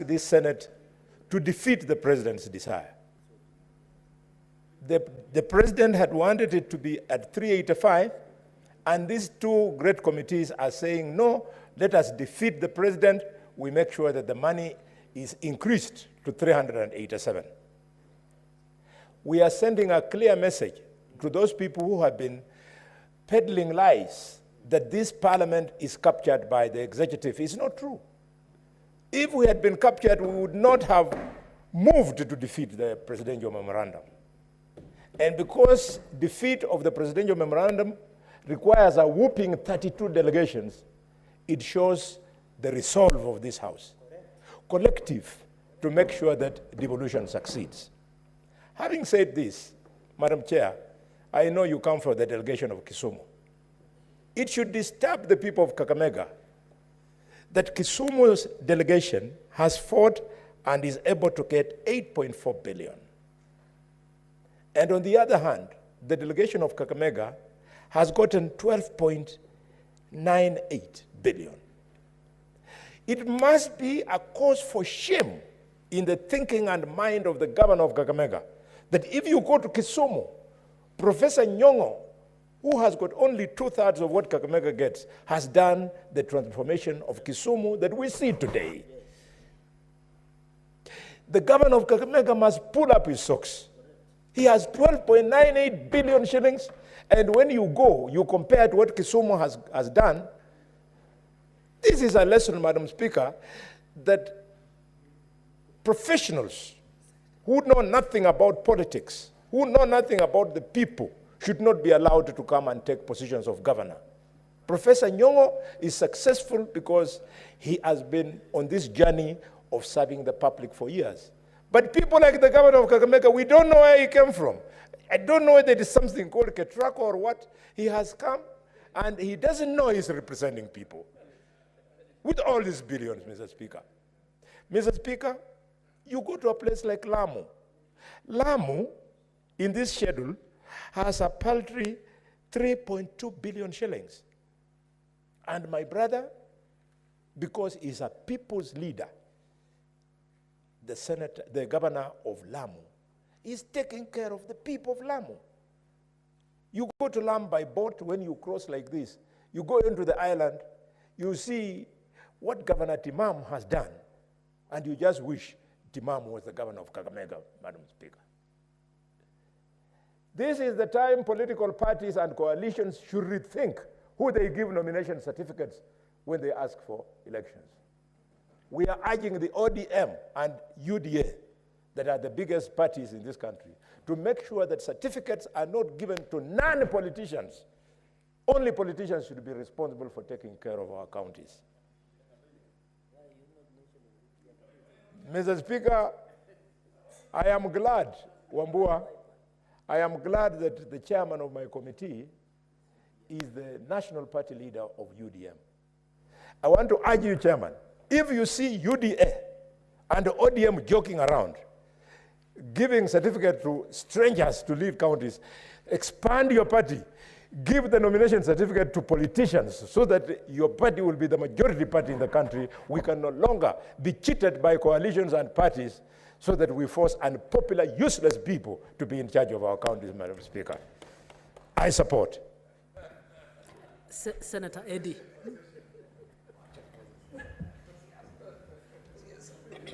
this Senate to defeat the president's desire. The president had wanted it to be at 385, and these two great committees are saying, no, let us defeat the president. We make sure that the money is increased to 387. We are sending a clear message to those people who have been peddling lies that this parliament is captured by the executive. It's not true. If we had been captured, we would not have moved to defeat the presidential memorandum. And because defeat of the presidential memorandum requires a whooping 32 delegations, it shows the resolve of this House, collective, to make sure that devolution succeeds. Having said this, Madam Chair, I know you come from the delegation of Kisumu. It should disturb the people of Kakamega that Kisumu's delegation has fought and is able to get 8.4 billion. And on the other hand, the delegation of Kakamega has gotten 12.98 billion. It must be a cause for shame in the thinking and mind of the governor of Kakamega that if you go to Kisumu, Professor Nyong'o, who has got only 2/3 of what Kakamega gets, has done the transformation of Kisumu that we see today. The governor of Kakamega must pull up his socks. He has 12.98 billion shillings, and when you go, you compare to what Kisumu has done. This is a lesson, Madam Speaker, that professionals who know nothing about politics, who know nothing about the people, should not be allowed to come and take positions of governor. Professor Nyong'o is successful because he has been on this journey of serving the public for years. But people like the governor of Kakamega, we don't know where he came from. I don't know whether it is something called Ketrako or what. He has come, and he doesn't know he's representing people. With all these billions, Mr. Speaker. Mr. Speaker, you go to a place like Lamu. Lamu, in this schedule, has a paltry 3.2 billion shillings. And my brother, because he's a people's leader, the governor of Lamu, is taking care of the people of Lamu. You go to Lamu by boat, when you cross like this, you go into the island, you see what Governor Timam has done, and you just wish Timam was the governor of Kakamega, Madam Speaker. This is the time political parties and coalitions should rethink who they give nomination certificates when they ask for elections. We are urging the ODM and UDA, that are the biggest parties in this country, to make sure that certificates are not given to non-politicians. Only politicians should be responsible for taking care of our counties. Mr. Speaker, I am glad, Wambua, I am glad that the chairman of my committee is the national party leader of UDM. I want to urge you, Chairman, if you see UDA and the ODM joking around, giving certificate to strangers to leave counties, expand your party, give the nomination certificate to politicians so that your party will be the majority party in the country. We can no longer be cheated by coalitions and parties so that we force unpopular, useless people to be in charge of our counties, Madam Speaker. I support. Senator Eddie.